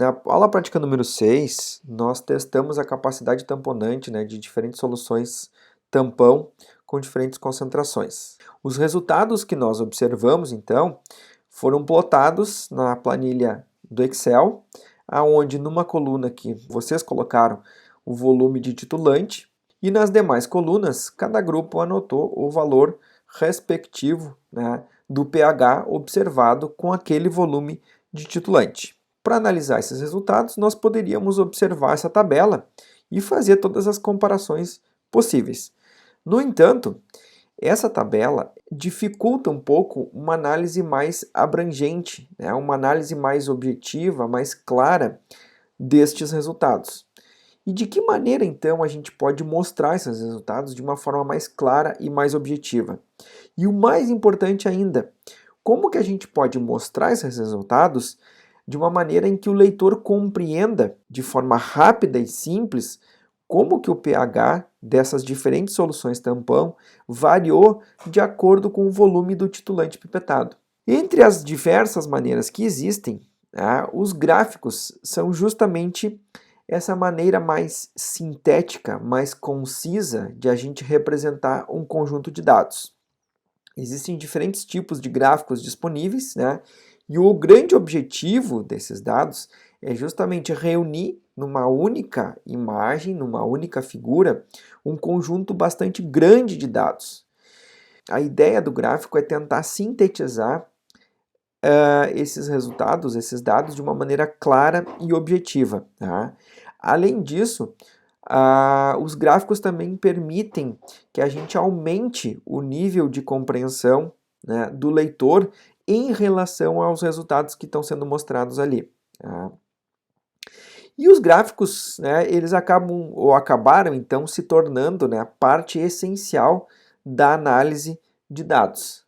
Na aula prática número 6, nós testamos a capacidade tamponante, de diferentes soluções tampão com diferentes concentrações. Os resultados que nós observamos, então, foram plotados na planilha do Excel, aonde numa coluna aqui vocês colocaram o volume de titulante e nas demais colunas cada grupo anotou o valor respectivo, do pH observado com aquele volume de titulante. Para analisar esses resultados, nós poderíamos observar essa tabela e fazer todas as comparações possíveis. No entanto, essa tabela dificulta um pouco uma análise mais abrangente, uma análise mais objetiva, mais clara destes resultados. E de que maneira, então, a gente pode mostrar esses resultados de uma forma mais clara e mais objetiva? E o mais importante ainda, como que a gente pode mostrar esses resultados de uma maneira em que o leitor compreenda de forma rápida e simples como que o pH dessas diferentes soluções tampão variou de acordo com o volume do titulante pipetado. Entre as diversas maneiras que existem, os gráficos são justamente essa maneira mais sintética, mais concisa de a gente representar um conjunto de dados. Existem diferentes tipos de gráficos disponíveis, e o grande objetivo desses dados é justamente reunir numa única imagem, numa única figura, um conjunto bastante grande de dados. A ideia do gráfico é tentar sintetizar esses resultados, esses dados, de uma maneira clara e objetiva. Além disso, os gráficos também permitem que a gente aumente o nível de compreensão, do leitor em relação aos resultados que estão sendo mostrados ali. E os gráficos, eles acabaram então se tornando, parte essencial da análise de dados.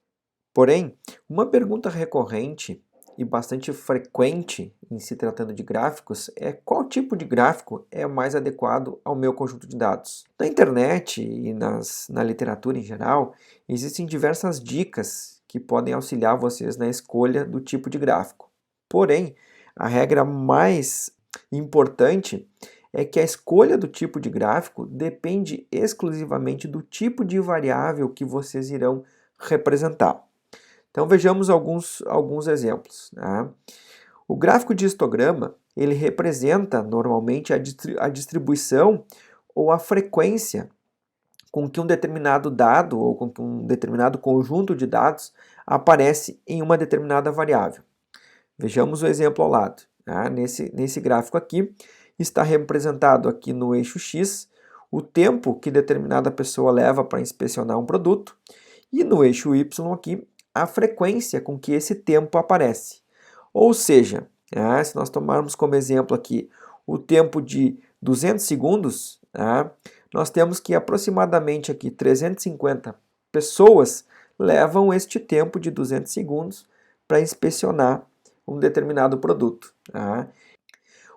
Porém, uma pergunta recorrente e bastante frequente em se tratando de gráficos é qual tipo de gráfico é mais adequado ao meu conjunto de dados. Na internet e na literatura em geral, existem diversas dicas que podem auxiliar vocês na escolha do tipo de gráfico. Porém, a regra mais importante é que a escolha do tipo de gráfico depende exclusivamente do tipo de variável que vocês irão representar. Então vejamos alguns exemplos. O gráfico de histograma, ele representa normalmente a distribuição ou a frequência com que um determinado dado ou com que um determinado conjunto de dados aparece em uma determinada variável. Vejamos o exemplo ao lado. Nesse gráfico aqui, está representado aqui no eixo X o tempo que determinada pessoa leva para inspecionar um produto e no eixo Y aqui a frequência com que esse tempo aparece. Ou seja, se nós tomarmos como exemplo aqui o tempo de 200 segundos, nós temos que aproximadamente aqui 350 pessoas levam este tempo de 200 segundos para inspecionar um determinado produto.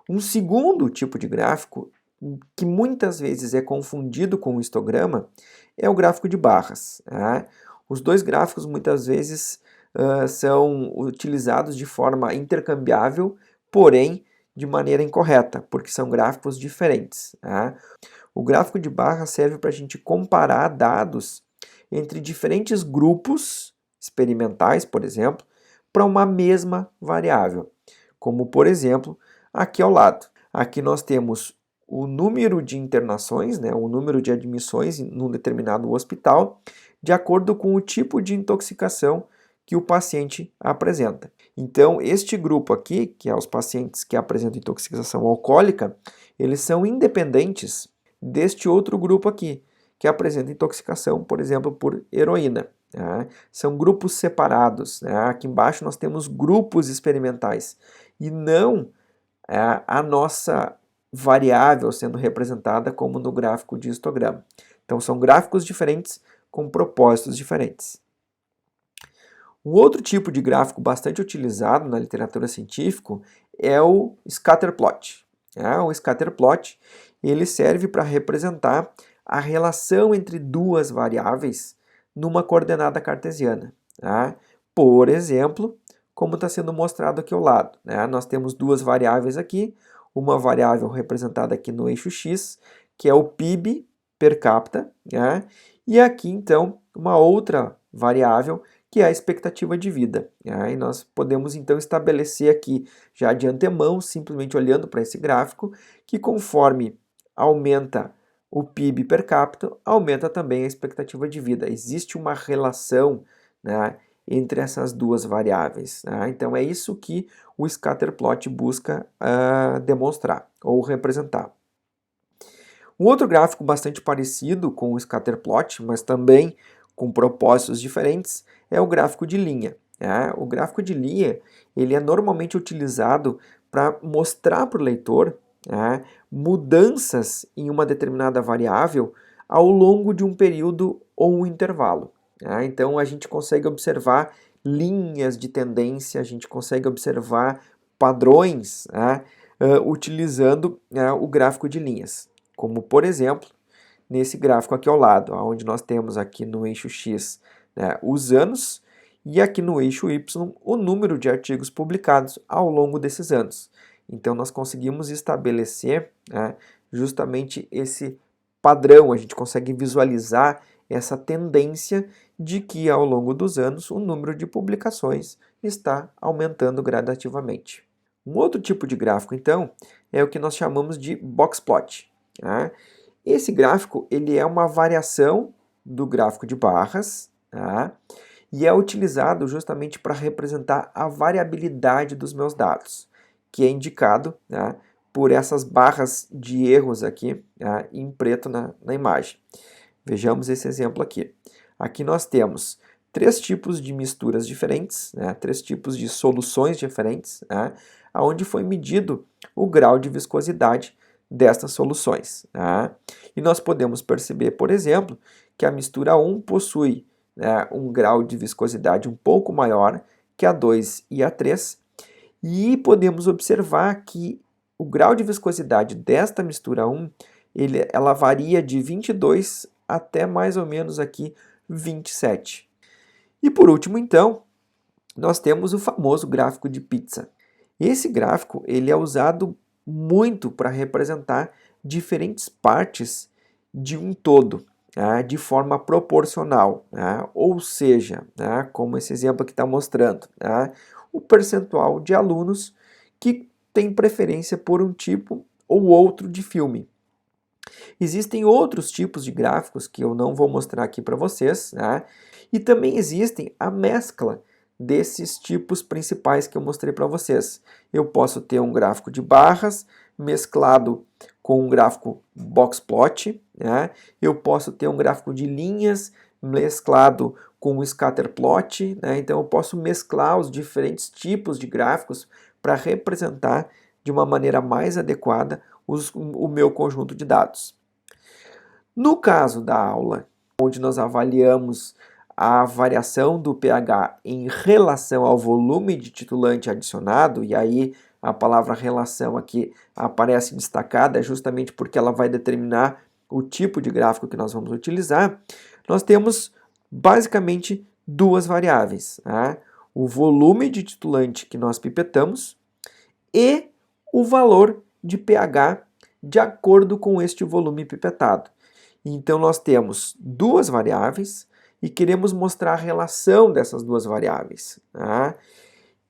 Um segundo tipo de gráfico, que muitas vezes é confundido com o histograma, é o gráfico de barras. Os dois gráficos muitas vezes são utilizados de forma intercambiável, porém de maneira incorreta, porque são gráficos diferentes. O gráfico de barra serve para a gente comparar dados entre diferentes grupos experimentais, por exemplo, para uma mesma variável, como por exemplo aqui ao lado. Aqui nós temos o número de internações, o número de admissões num determinado hospital, de acordo com o tipo de intoxicação que o paciente apresenta. Então, este grupo aqui, que é os pacientes que apresentam intoxicação alcoólica, eles são independentes deste outro grupo aqui, que apresenta intoxicação, por exemplo, por heroína. São grupos separados. Aqui embaixo nós temos grupos experimentais e não a nossa variável sendo representada como no gráfico de histograma. Então, são gráficos diferentes com propósitos diferentes. Um outro tipo de gráfico bastante utilizado na literatura científica é o scatterplot. O scatterplot ele serve para representar a relação entre duas variáveis numa coordenada cartesiana. Por exemplo, como está sendo mostrado aqui ao lado, né? Nós temos duas variáveis aqui, uma variável representada aqui no eixo X, que é o PIB per capita, né? E aqui, então, uma outra variável, que é a expectativa de vida, né? E nós podemos, então, estabelecer aqui, já de antemão, simplesmente olhando para esse gráfico, que conforme aumenta o PIB per capita, aumenta também a expectativa de vida. Existe uma relação, né, entre essas duas variáveis, né? Então é isso que o scatterplot busca demonstrar ou representar. Um outro gráfico bastante parecido com o scatterplot, mas também com propósitos diferentes, é o gráfico de linha, né? O gráfico de linha ele é normalmente utilizado para mostrar para o leitor, né, mudanças em uma determinada variável ao longo de um período ou um intervalo, né? Então a gente consegue observar linhas de tendência, a gente consegue observar padrões, né, utilizando o gráfico de linhas. Como, por exemplo, nesse gráfico aqui ao lado, onde nós temos aqui no eixo X, né, os anos, e aqui no eixo Y, o número de artigos publicados ao longo desses anos. Então, nós conseguimos estabelecer, né, justamente esse padrão, a gente consegue visualizar essa tendência de que, ao longo dos anos, o número de publicações está aumentando gradativamente. Um outro tipo de gráfico, então, é o que nós chamamos de box plot. Tá? Esse gráfico ele é uma variação do gráfico de barras, tá? E é utilizado justamente para representar a variabilidade dos meus dados, que é indicado, tá, por essas barras de erros aqui, tá, em preto na imagem. Vejamos esse exemplo aqui. Aqui nós temos três tipos de misturas diferentes, né, três tipos de soluções diferentes, né, onde foi medido o grau de viscosidade destas soluções. Tá? E nós podemos perceber, por exemplo, que a mistura 1 possui, né, um grau de viscosidade um pouco maior que a 2 e a 3, e podemos observar que o grau de viscosidade desta mistura 1, ela varia de 22 até mais ou menos aqui 27. E por último, então, nós temos o famoso gráfico de pizza. Esse gráfico ele é usado muito para representar diferentes partes de um todo, né, de forma proporcional, né, ou seja, né, como esse exemplo aqui está mostrando, né, o percentual de alunos que tem preferência por um tipo ou outro de filme. Existem outros tipos de gráficos que eu não vou mostrar aqui para vocês, né, e também existem a mescla desses tipos principais que eu mostrei para vocês. Eu posso ter um gráfico de barras mesclado com um gráfico box plot, né? Eu posso ter um gráfico de linhas mesclado com um scatter plot, né? Então eu posso mesclar os diferentes tipos de gráficos para representar de uma maneira mais adequada o meu conjunto de dados. No caso da aula, onde nós avaliamos a variação do pH em relação ao volume de titulante adicionado, e aí a palavra relação aqui aparece destacada justamente porque ela vai determinar o tipo de gráfico que nós vamos utilizar, nós temos basicamente duas variáveis, tá? O volume de titulante que nós pipetamos e o valor de pH de acordo com este volume pipetado. Então nós temos duas variáveis e queremos mostrar a relação dessas duas variáveis. Tá?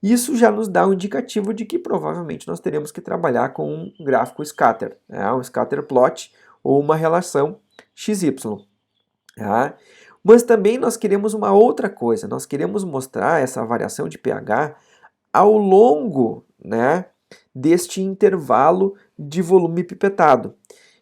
Isso já nos dá um indicativo de que provavelmente nós teremos que trabalhar com um gráfico scatter, né? Um scatter plot ou uma relação XY. Tá? Mas também nós queremos uma outra coisa, nós queremos mostrar essa variação de pH ao longo, né, deste intervalo de volume pipetado.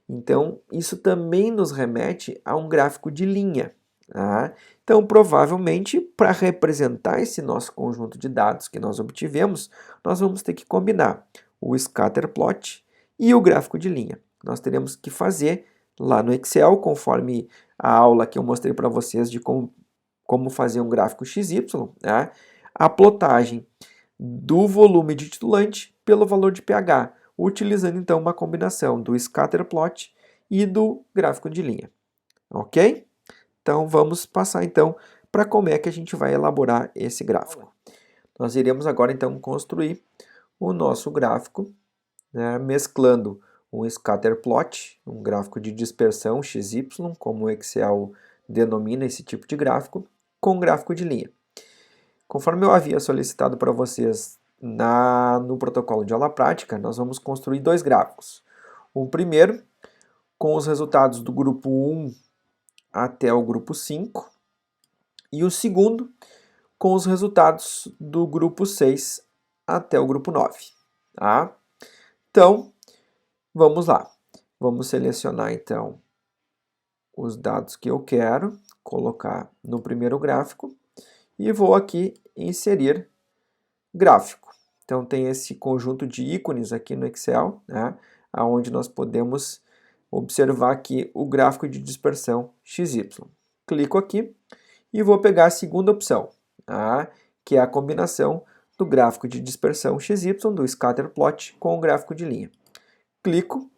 Então, isso também nos remete a um gráfico de linha. Tá? Então, provavelmente, para representar esse nosso conjunto de dados que nós obtivemos, nós vamos ter que combinar o scatter plot e o gráfico de linha. Nós teremos que fazer lá no Excel, conforme a aula que eu mostrei para vocês de como fazer um gráfico XY, né? A plotagem do volume de titulante pelo valor de pH, utilizando então uma combinação do scatter plot e do gráfico de linha. Ok? Então vamos passar então para como é que a gente vai elaborar esse gráfico. Nós iremos agora então construir o nosso gráfico, né, mesclando um scatter plot, um gráfico de dispersão XY, como o Excel denomina esse tipo de gráfico, com um gráfico de linha. Conforme eu havia solicitado para vocês no protocolo de aula prática, nós vamos construir dois gráficos. O primeiro, com os resultados do grupo 1 até o grupo 5, e o segundo, com os resultados do grupo 6 até o grupo 9. Tá? Então, vamos lá. Vamos selecionar, então, os dados que eu quero, colocar no primeiro gráfico, e vou aqui inserir gráfico. Então, tem esse conjunto de ícones aqui no Excel, né, onde nós podemos observar aqui o gráfico de dispersão XY. Clico aqui e vou pegar a segunda opção, tá, que é a combinação do gráfico de dispersão XY, do scatter plot, com o gráfico de linha. Clico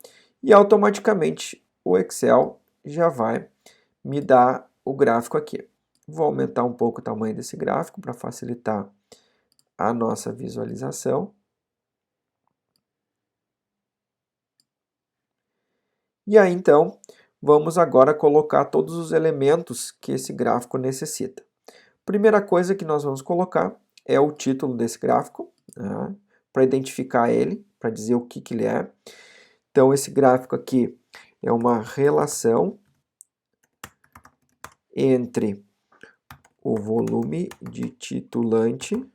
e automaticamente o Excel já vai me dar o gráfico aqui. Vou aumentar um pouco o tamanho desse gráfico para facilitar a nossa visualização. E aí, então, vamos agora colocar todos os elementos que esse gráfico necessita. Primeira coisa que nós vamos colocar é o título desse gráfico, né, para identificar ele, para dizer o que ele é. Então, esse gráfico aqui é uma relação entre o volume de titulante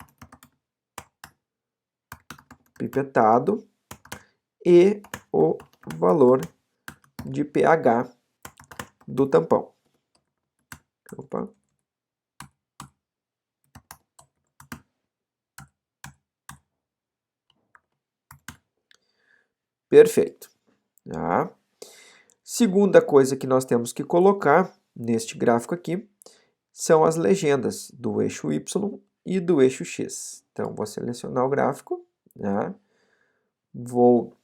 pipetado e o valor de pH do tampão. Opa. Perfeito. Tá? Segunda coisa que nós temos que colocar neste gráfico aqui são as legendas do eixo Y e do eixo X. Então, vou selecionar o gráfico, né? Vou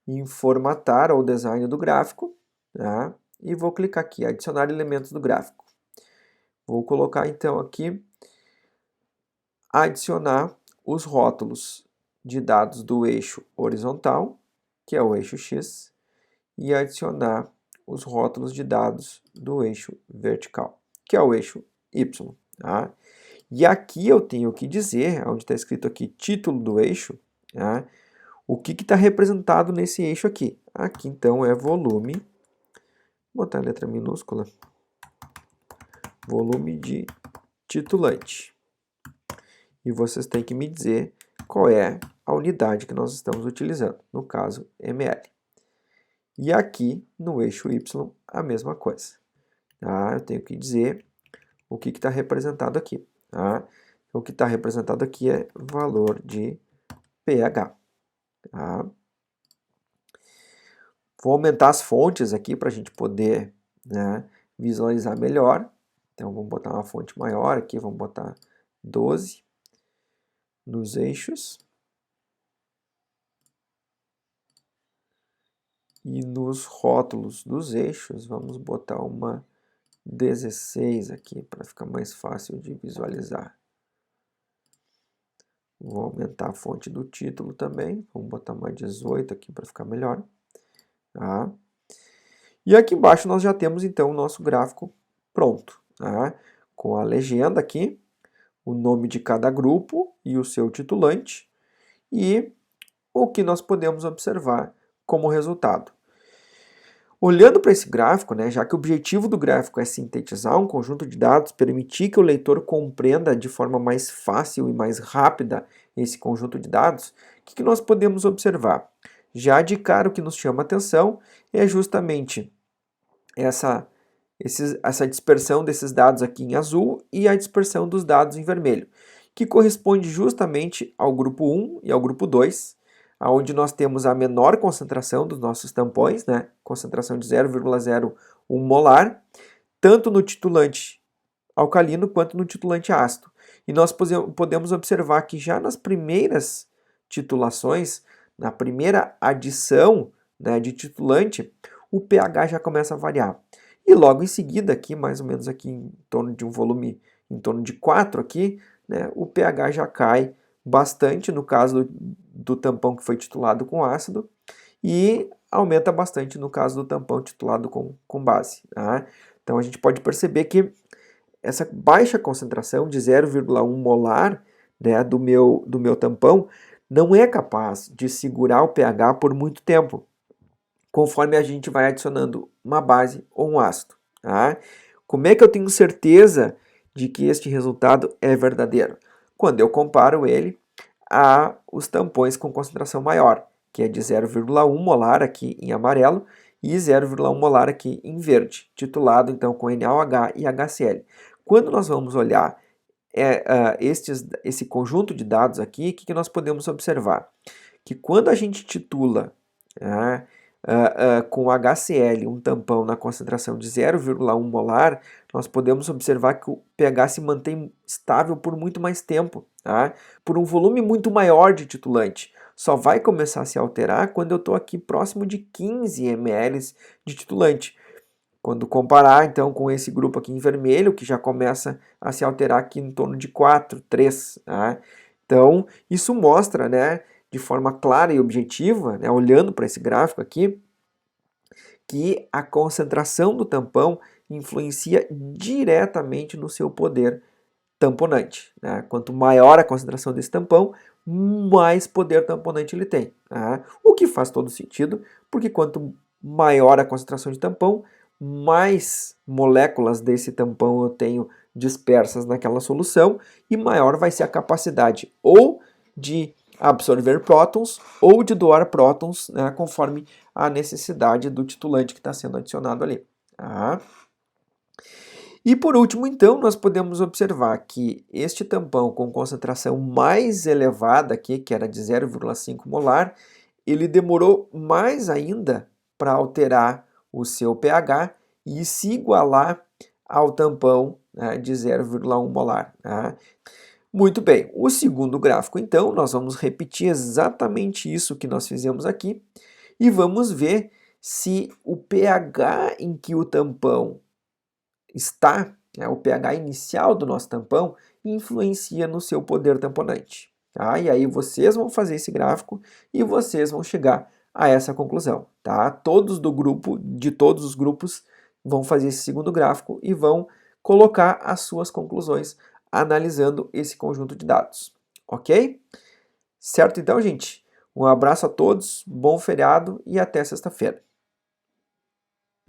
em formatar o design do gráfico, tá? E vou clicar aqui, adicionar elementos do gráfico. Vou colocar então aqui, adicionar os rótulos de dados do eixo horizontal, que é o eixo X, e adicionar os rótulos de dados do eixo vertical, que é o eixo Y. Tá? E aqui eu tenho que dizer, onde está escrito aqui título do eixo, tá? O que está representado nesse eixo aqui. Aqui então é volume, vou botar a letra minúscula, volume de titulante. E vocês têm que me dizer qual é a unidade que nós estamos utilizando, no caso ml. E aqui no eixo Y a mesma coisa. Tá? Eu tenho que dizer o que está representado aqui. Tá? O que está representado aqui é valor de pH. Tá? Vou aumentar as fontes aqui para a gente poder, né, visualizar melhor. Então vamos botar uma fonte maior aqui, vamos botar 12 nos eixos. E nos rótulos dos eixos, vamos botar uma 16 aqui, para ficar mais fácil de visualizar. Vou aumentar a fonte do título também, vamos botar mais 18 aqui para ficar melhor. Tá? E aqui embaixo nós já temos então o nosso gráfico pronto, tá? Com a legenda aqui, o nome de cada grupo e o seu titulante, e o que nós podemos observar como resultado. Olhando para esse gráfico, né, já que o objetivo do gráfico é sintetizar um conjunto de dados, permitir que o leitor compreenda de forma mais fácil e mais rápida esse conjunto de dados, o que nós podemos observar? Já de cara o que nos chama a atenção é justamente essa dispersão desses dados aqui em azul e a dispersão dos dados em vermelho, que corresponde justamente ao grupo 1 e ao grupo 2, onde nós temos a menor concentração dos nossos tampões, né? Concentração de 0,01 molar, tanto no titulante alcalino quanto no titulante ácido. E nós podemos observar que já nas primeiras titulações, na primeira adição, né, de titulante, o pH já começa a variar. E logo em seguida, aqui mais ou menos aqui em torno de um volume em torno de 4 aqui, né, o pH já cai bastante no caso do tampão que foi titulado com ácido e aumenta bastante no caso do tampão titulado com base. Tá? Então a gente pode perceber que essa baixa concentração de 0,1 molar, né, do meu tampão não é capaz de segurar o pH por muito tempo, conforme a gente vai adicionando uma base ou um ácido. Tá? Como é que eu tenho certeza de que este resultado é verdadeiro? Quando eu comparo ele a os tampões com concentração maior, que é de 0,1 molar aqui em amarelo e 0,1 molar aqui em verde, titulado então com NaOH e HCl. Quando nós vamos olhar esse conjunto de dados aqui, o que nós podemos observar? Que quando a gente titula com HCl um tampão na concentração de 0,1 molar, nós podemos observar que o pH se mantém estável por muito mais tempo, tá? Por um volume muito maior de titulante. Só vai começar a se alterar quando eu estou aqui próximo de 15 ml de titulante. Quando comparar então com esse grupo aqui em vermelho, que já começa a se alterar aqui em torno de 4, 3. Tá? Então, isso mostra, né, de forma clara e objetiva, né, olhando para esse gráfico aqui, que a concentração do tampão influencia diretamente no seu poder tamponante. Né? Quanto maior a concentração desse tampão, mais poder tamponante ele tem. Tá? O que faz todo sentido, porque quanto maior a concentração de tampão, mais moléculas desse tampão eu tenho dispersas naquela solução e maior vai ser a capacidade ou de absorver prótons ou de doar prótons, né, conforme a necessidade do titulante que está sendo adicionado ali. Tá? E por último, então, nós podemos observar que este tampão com concentração mais elevada aqui, que era de 0,5 molar, ele demorou mais ainda para alterar o seu pH e se igualar ao tampão, né, de 0,1 molar. Tá? Muito bem, o segundo gráfico, então, nós vamos repetir exatamente isso que nós fizemos aqui e vamos ver se o pH em que o tampão está, né, o pH inicial do nosso tampão, influencia no seu poder tamponante. Tá? E aí vocês vão fazer esse gráfico e vocês vão chegar a essa conclusão. Tá? Todos do grupo, de todos os grupos, vão fazer esse segundo gráfico e vão colocar as suas conclusões analisando esse conjunto de dados. Ok? Certo então, gente? Um abraço a todos, bom feriado e até sexta-feira.